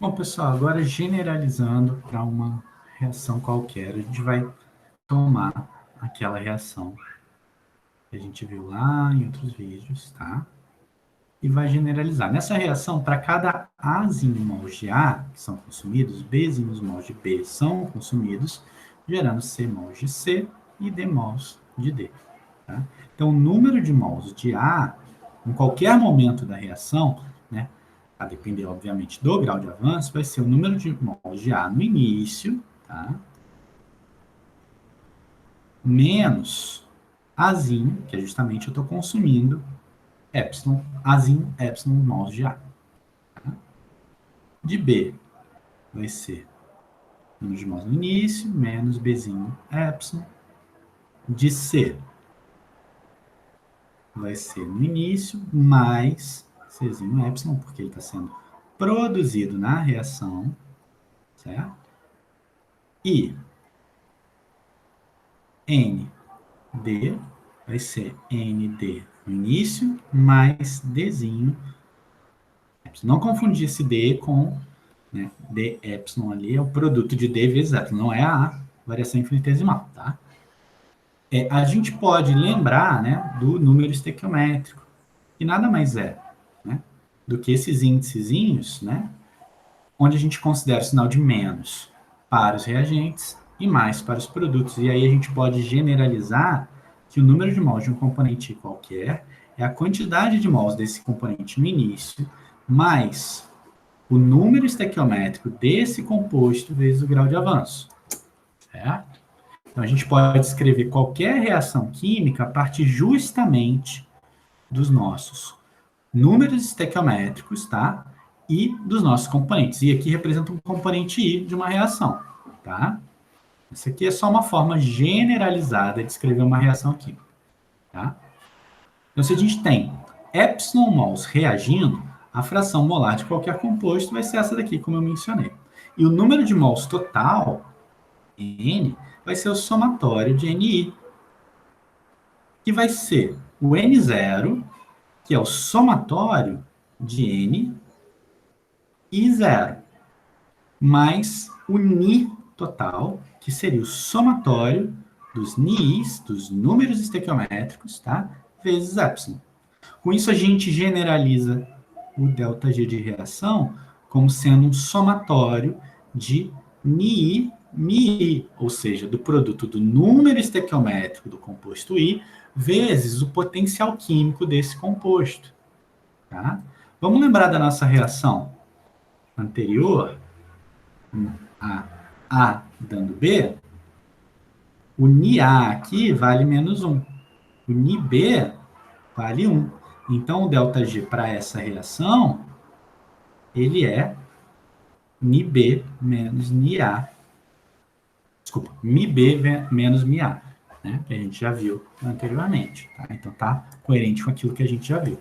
Bom, pessoal, agora generalizando para uma reação qualquer, a gente vai tomar aquela reação que a gente viu lá em outros vídeos, tá? E vai generalizar. Nessa reação, para cada Azinho mols de A que são consumidos, Bzinhos mols de B são consumidos, gerando C mols de C e D mols de D. Tá? Então, o número de mols de A, em qualquer momento da reação, né, a depender, obviamente, do grau de avanço, vai ser o número de mols de A no início, tá? Menos Azinho, que é justamente eu estou consumindo, epsilon, Azinho, epsilon mols de A. Tá? De B, vai ser número de mols no início, menos Bzinho, epsilon. De C, vai ser no início, mais Czinho, epsilon, porque ele está sendo produzido na reação, certo? E ND vai ser ND no início, mais Dzinho. Não confundir esse D com, né, D epsilon ali, é o produto de D vezes epsilon, não é a variação infinitesimal, tá? A gente pode lembrar, né, do número estequiométrico, que nada mais é, né, do que esses índicezinhos, né, onde a gente considera o sinal de menos para os reagentes e mais para os produtos. E aí a gente pode generalizar que o número de mols de um componente qualquer é a quantidade de mols desse componente no início, mais o número estequiométrico desse composto vezes o grau de avanço. Certo? Então a gente pode escrever qualquer reação química a partir justamente dos nossos números estequiométricos, tá? E dos nossos componentes. E aqui representa um componente I de uma reação, tá? Isso aqui é só uma forma generalizada de escrever uma reação química, tá? Então, se a gente tem epsilon mols reagindo, a fração molar de qualquer composto vai ser essa daqui, como eu mencionei. E o número de mols total, N, vai ser o somatório de NI, que vai ser o N0, que é o somatório de N e 0, mais o Ni total, que seria o somatório dos Ni's, dos números estequiométricos, tá? Vezes epsilon. Com isso, a gente generaliza o ΔG de reação como sendo um somatório de Ni, Mi, ou seja, do produto do número estequiométrico do composto I vezes o potencial químico desse composto. Tá? Vamos lembrar da nossa reação anterior, A dando B? O NiA aqui vale menos 1. O NiB vale 1. Então, o ΔG para essa reação, ele é NiB menos NiA. Desculpa, MiB menos MiA, né? Que a gente já viu anteriormente. Tá? Então, tá coerente com aquilo que a gente já viu.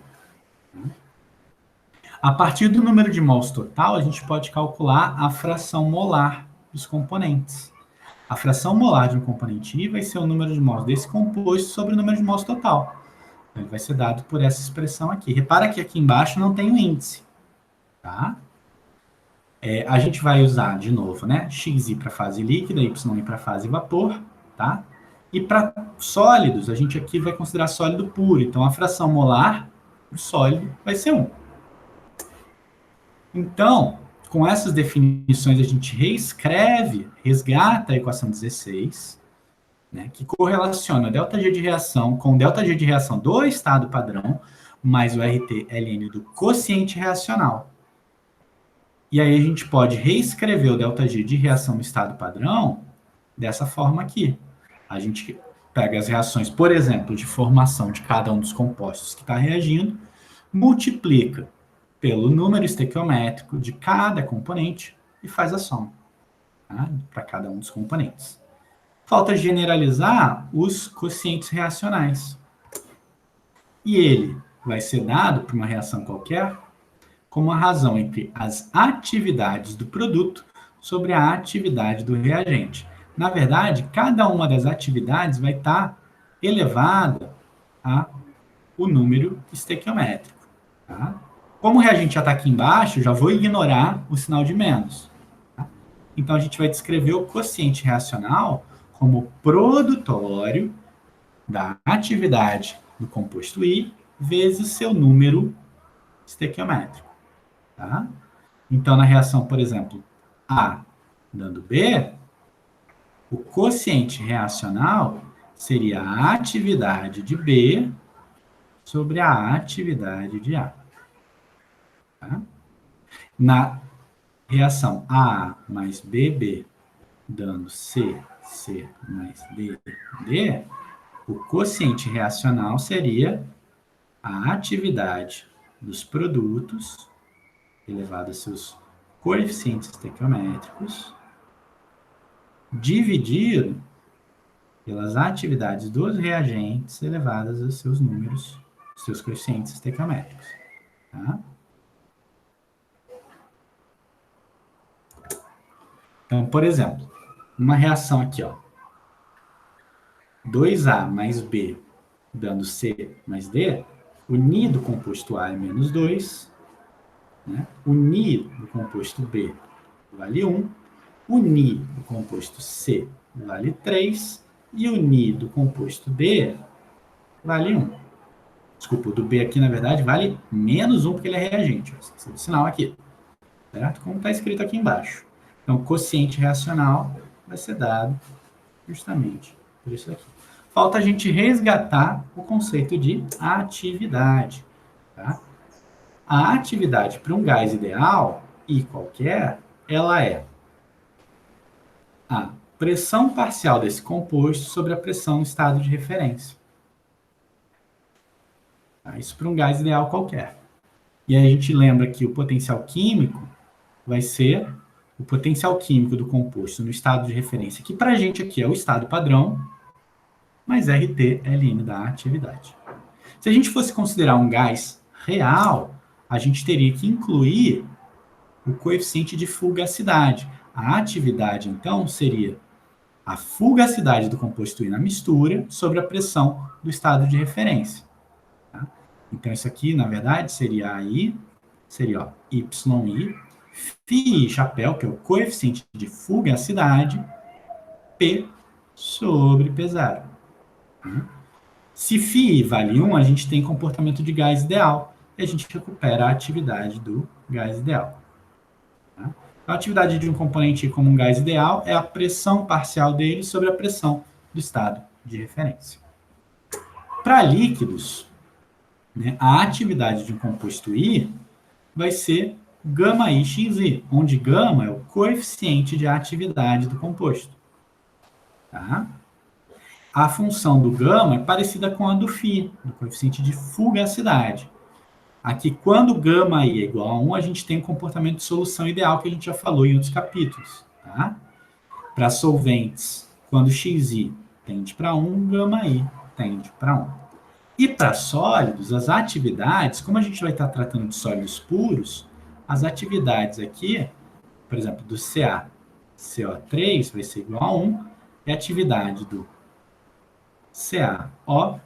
A partir do número de mols total, a gente pode calcular a fração molar dos componentes. A fração molar de um componente I vai ser o número de mols desse composto sobre o número de mols total. Então, ele vai ser dado por essa expressão aqui. Repara que aqui embaixo não tem o índice. Tá? A gente vai usar, de novo, né, xi para fase líquida, yi para fase vapor. Tá? E para sólidos, a gente aqui vai considerar sólido puro. Então, a fração molar do sólido vai ser 1. Então, com essas definições, a gente reescreve, resgata a equação 16, né, que correlaciona ΔG de reação com ΔG de reação do estado padrão, mais o RT-LN do quociente reacional. E aí a gente pode reescrever o ΔG de reação no estado padrão dessa forma aqui. A gente pega as reações, por exemplo, de formação de cada um dos compostos que está reagindo, multiplica pelo número estequiométrico de cada componente e faz a soma, tá? Para cada um dos componentes. Falta generalizar os quocientes reacionais. E ele vai ser dado para uma reação qualquer como a razão entre as atividades do produto sobre a atividade do reagente. Na verdade, cada uma das atividades vai estar elevada ao número estequiométrico. Tá? Como o reagente já está aqui embaixo, já vou ignorar o sinal de menos. Tá? Então, a gente vai descrever o quociente reacional como produtório da atividade do composto I vezes seu número estequiométrico. Tá? Então, na reação, por exemplo, A dando B, o quociente reacional seria a atividade de B sobre a atividade de A. Tá? Na reação AA mais BB dando C, C mais D, D, o quociente reacional seria a atividade dos produtos elevado a seus coeficientes estequiométricos dividido pelas atividades dos reagentes elevadas aos seus números, seus coeficientes estequiométricos. Tá? Então, por exemplo, uma reação aqui, ó, 2A mais B dando C mais D, o Ni do composto A é menos 2, né? O Ni do composto B vale 1, o Ni do composto C vale 3, e o Ni do composto D vale 1. Desculpa, o do B aqui, na verdade, vale menos 1, porque ele é reagente. Esqueci do sinal aqui. Certo? Como está escrito aqui embaixo. Então, o quociente reacional vai ser dado justamente por isso aqui. Falta a gente resgatar o conceito de atividade. Tá? A atividade para um gás ideal, e qualquer, ela é a pressão parcial desse composto sobre a pressão no estado de referência. Tá? Isso para um gás ideal qualquer. E aí a gente lembra que o potencial químico vai ser o potencial químico do composto no estado de referência, que para a gente aqui é o estado padrão, mais RT Ln da atividade. Se a gente fosse considerar um gás real, a gente teria que incluir o coeficiente de fugacidade. A atividade, então, seria a fugacidade do composto I na mistura sobre a pressão do estado de referência. Tá? Então, isso aqui, na verdade, seria AI, seria ó, YI, Φ chapéu, que é o coeficiente de fugacidade, P sobre P0. Se Φ vale 1, a gente tem comportamento de gás ideal, e a gente recupera a atividade do gás ideal. Tá? A atividade de um componente como um gás ideal é a pressão parcial dele sobre a pressão do estado de referência. Para líquidos, né, a atividade de um composto I vai ser γIxi, onde γ é o coeficiente de atividade do composto. Tá? A função do γ é parecida com a do Φ, do coeficiente de fugacidade. Aqui, quando γi é igual a 1, a gente tem um comportamento de solução ideal que a gente já falou em outros capítulos. Tá? Para solventes, quando xi tende para 1, γi tende para 1. E para sólidos, as atividades, como a gente vai estar tratando de sólidos puros, as atividades aqui, por exemplo, do Ca, CO3 vai ser igual a 1, e a atividade do CaO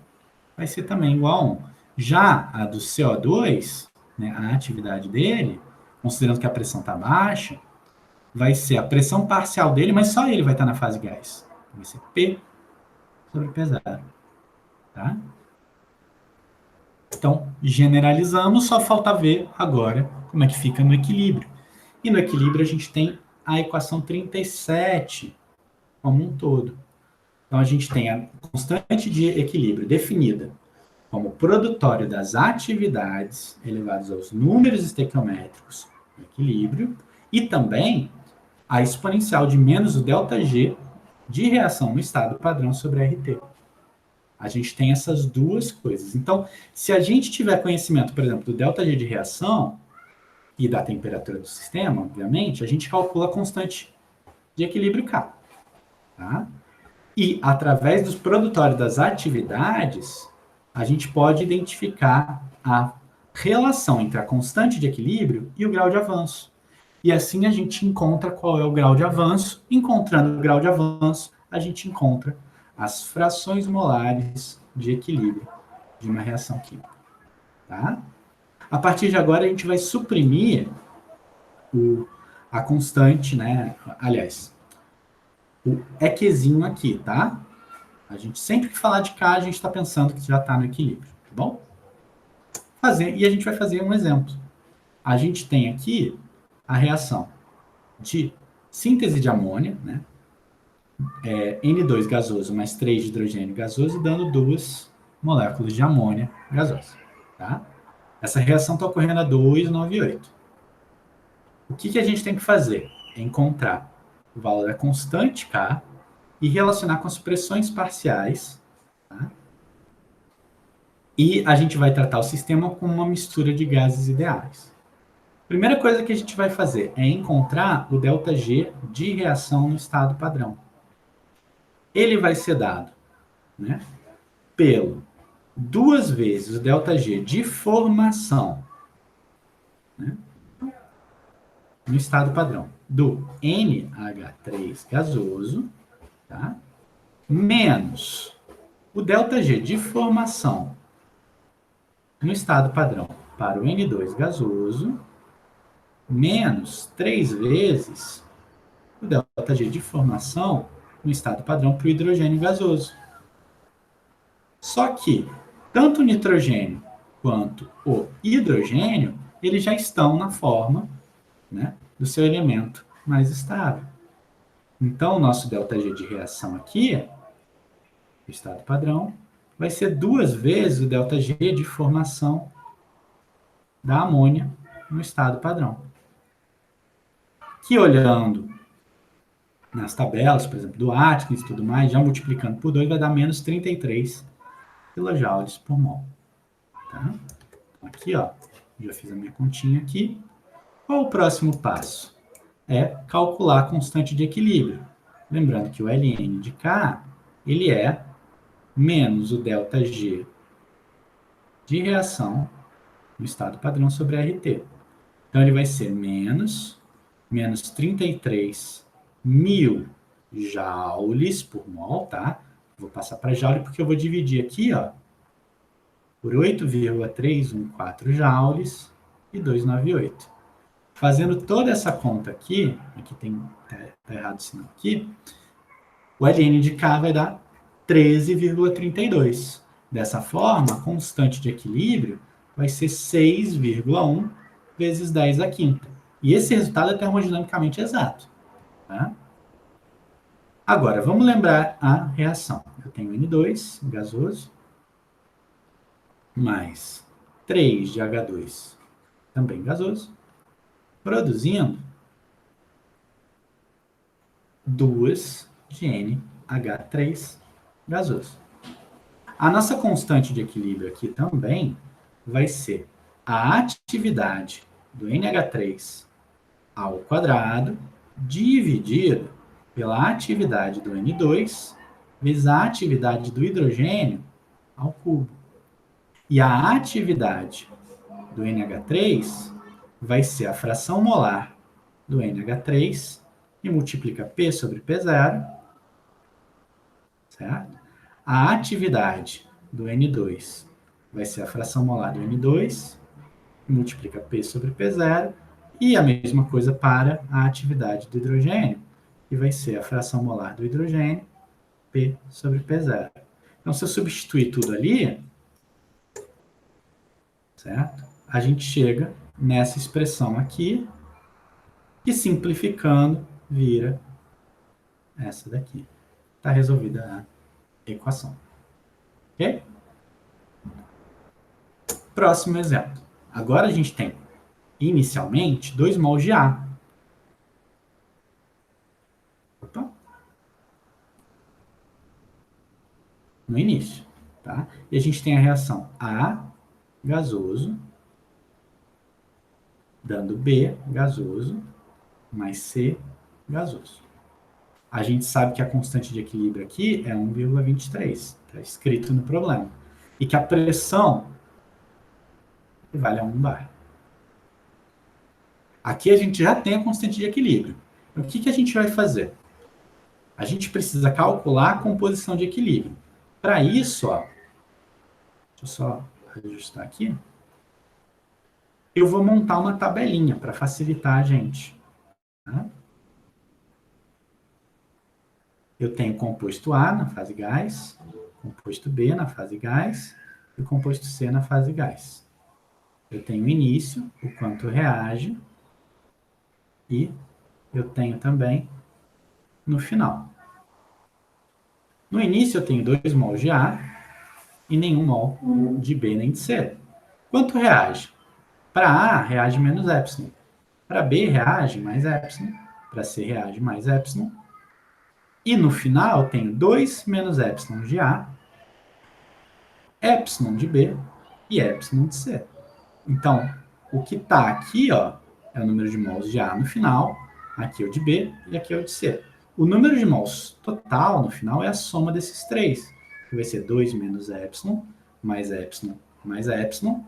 vai ser também igual a 1. Já a do CO2, né, a atividade dele, considerando que a pressão está baixa, vai ser a pressão parcial dele, mas só ele vai estar na fase gás. Vai ser P sobre P0. Tá? Então, generalizamos, só falta ver agora como é que fica no equilíbrio. E no equilíbrio a gente tem a equação 37 como um todo. Então, a gente tem a constante de equilíbrio definida como produtório das atividades elevadas aos números estequiométricos do equilíbrio e também a exponencial de menos o ΔG de reação no estado padrão sobre RT. A gente tem essas duas coisas. Então, se a gente tiver conhecimento, por exemplo, do ΔG de reação e da temperatura do sistema, obviamente, a gente calcula a constante de equilíbrio K. Tá? E, através dos produtórios das atividades, a gente pode identificar a relação entre a constante de equilíbrio e o grau de avanço. E assim a gente encontra qual é o grau de avanço. Encontrando o grau de avanço, a gente encontra as frações molares de equilíbrio de uma reação química. Tá? A partir de agora, a gente vai suprimir a constante, né? Aliás, o EQzinho aqui, tá? A gente sempre que falar de K, a gente está pensando que já está no equilíbrio, tá bom? E a gente vai fazer um exemplo. A gente tem aqui a reação de síntese de amônia, né? N2 gasoso mais 3 de hidrogênio gasoso, dando 2 moléculas de amônia gasosa, tá? Essa reação está ocorrendo a 298. O que a gente tem que fazer? É encontrar o valor da constante K e relacionar com as pressões parciais, tá? E a gente vai tratar o sistema como uma mistura de gases ideais. Primeira coisa que a gente vai fazer é encontrar o ΔG de reação no estado padrão. Ele vai ser dado, né, pelo 2 vezes o ΔG de formação, né, no estado padrão do NH3 gasoso, tá, menos o ΔG de formação no estado padrão para o N2 gasoso, menos 3 vezes o ΔG de formação no estado padrão para o hidrogênio gasoso. Só que tanto o nitrogênio quanto o hidrogênio, eles já estão na forma, né, do seu elemento mais estável. Então, o nosso ΔG de reação aqui, o estado padrão, vai ser 2 vezes o ΔG de formação da amônia no estado padrão. Que olhando nas tabelas, por exemplo, do Atkins e tudo mais, já multiplicando por 2, vai dar menos 33 kJ por mol. Tá? Aqui, ó, já fiz a minha continha aqui. Qual o próximo passo? É calcular a constante de equilíbrio. Lembrando que o Ln de K, ele é menos o ΔG de reação no estado padrão sobre RT. Então, ele vai ser menos 33 mil joules por mol, tá? Vou passar para joule porque eu vou dividir aqui, ó, por 8,314 joules e 298. Fazendo toda essa conta aqui tá errado o sinal aqui, o Ln de K vai dar 13,32. Dessa forma, a constante de equilíbrio vai ser 6,1 vezes 10 à quinta. E esse resultado é termodinamicamente exato. Tá? Agora, vamos lembrar a reação. Eu tenho N2, gasoso, mais 3 de H2, também gasoso, produzindo 2 de NH3 gasoso. A nossa constante de equilíbrio aqui também vai ser a atividade do NH3 ao quadrado dividido pela atividade do N2 vezes a atividade do hidrogênio ao cubo. E a atividade do NH3 vai ser a fração molar do NH3 e multiplica P sobre P0, certo? A atividade do N2 vai ser a fração molar do N2, multiplica P sobre P0, e a mesma coisa para a atividade do hidrogênio, que vai ser a fração molar do hidrogênio, P sobre P0. Então, se eu substituir tudo ali, certo? A gente chega nessa expressão aqui, que simplificando vira essa daqui. Está resolvida a equação. Ok? Próximo exemplo. Agora a gente tem, inicialmente, 2 mols de A. Opa. No início. Tá? E a gente tem a reação A gasoso, dando B gasoso, mais C gasoso. A gente sabe que a constante de equilíbrio aqui é 1,23. Está escrito no problema. E que a pressão vale a 1 bar. Aqui a gente já tem a constante de equilíbrio. Então, o que a gente vai fazer? A gente precisa calcular a composição de equilíbrio. Para isso, ó, deixa eu só ajustar aqui. eu vou montar uma tabelinha para facilitar a gente. Tá? Eu tenho composto A na fase gás, composto B na fase gás e composto C na fase gás. Eu tenho o início, o quanto reage, e eu tenho também no final. No início eu tenho 2 mols de A e nenhum mol de B nem de C. Quanto reage? Para A, reage menos epsilon. Para B, reage mais epsilon. Para C, reage mais epsilon. E no final, eu tenho 2 menos epsilon de A, epsilon de B e epsilon de C. Então, o que está aqui, ó, é o número de mols de A no final, aqui é o de B e aqui é o de C. O número de mols total no final é a soma desses três, que vai ser 2 menos epsilon, mais epsilon, mais epsilon,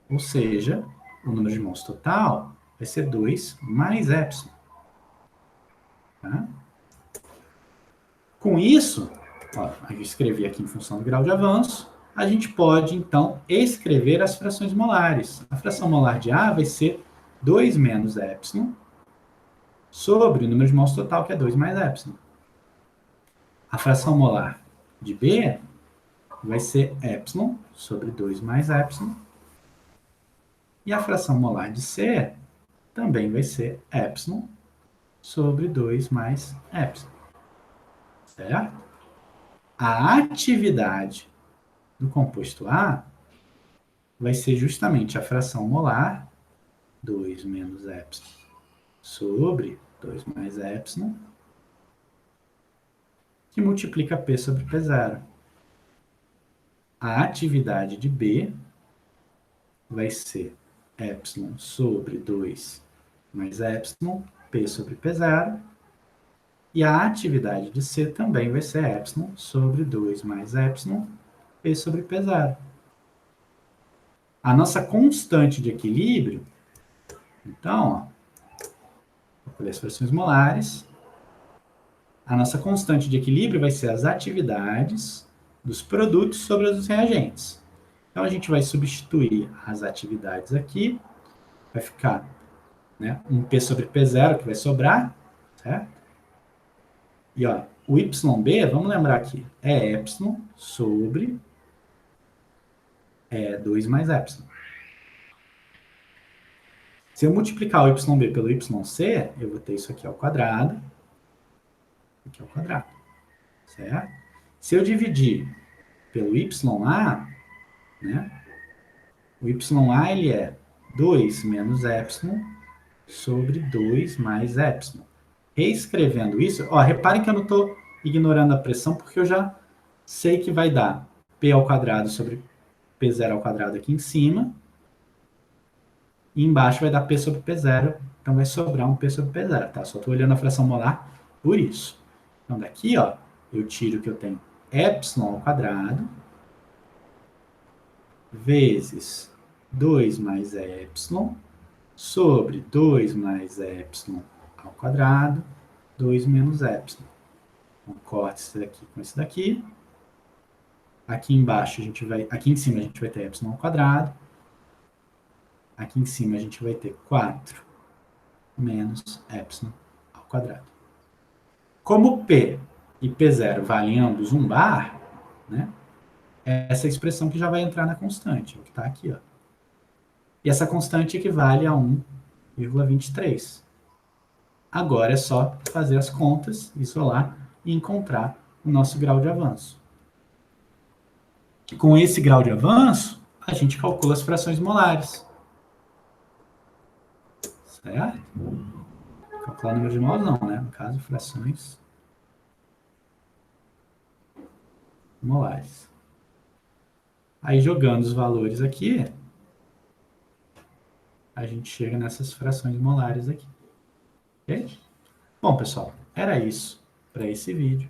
ou seja, o número de mols total vai ser 2 mais epsilon. Tá? Com isso, ó, eu escrevi aqui em função do grau de avanço, a gente pode, então, escrever as frações molares. A fração molar de A vai ser 2 menos epsilon sobre o número de mols total, que é 2 mais epsilon. A fração molar de B vai ser epsilon sobre 2 mais epsilon. E a fração molar de C também vai ser epsilon sobre 2 mais epsilon. Certo? A atividade do composto A vai ser justamente a fração molar, 2 menos epsilon, sobre 2 mais epsilon, que multiplica P sobre P0. A atividade de B vai ser epsilon sobre 2 mais epsilon, P sobre P0. E a atividade de C também vai ser epsilon sobre 2 mais epsilon, P sobre P0. A nossa constante de equilíbrio, então, vou colher as frações molares. A nossa constante de equilíbrio vai ser as atividades dos produtos sobre os reagentes. Então, a gente vai substituir as atividades aqui, vai ficar, né, um P sobre P0 que vai sobrar, certo? E ó, o YB, vamos lembrar aqui, é epsilon sobre 2 mais epsilon. Se eu multiplicar o YB pelo YC, eu vou ter isso aqui ao quadrado, aqui ao quadrado, certo? Se eu dividir pelo YA, né, o YA ele é 2 menos epsilon sobre 2 mais epsilon. Reescrevendo isso, ó, reparem que eu não estou ignorando a pressão, porque eu já sei que vai dar P ao quadrado sobre P0 ao quadrado aqui em cima, e embaixo vai dar P sobre P0, então vai sobrar um P sobre P0, tá? Só estou olhando a fração molar por isso. Então daqui, ó, eu tiro que eu tenho epsilon ao quadrado, vezes 2 mais epsilon, sobre 2 mais epsilon ao quadrado, 2 menos epsilon. Então, corta esse daqui com esse daqui. Aqui embaixo a gente vai, aqui em cima a gente vai ter epsilon ao quadrado. Aqui em cima a gente vai ter 4 menos epsilon ao quadrado. Como P e P0 valem ambos 1 bar, né? É essa expressão que já vai entrar na constante, o que está aqui, ó. E essa constante equivale a 1,23. Agora é só fazer as contas, isolar e encontrar o nosso grau de avanço. Com esse grau de avanço, a gente calcula as frações molares. Certo? Calcular o número de mols não, né? No caso, frações molares. Aí, jogando os valores aqui, a gente chega nessas frações molares aqui. Ok? Bom, pessoal, era isso para esse vídeo.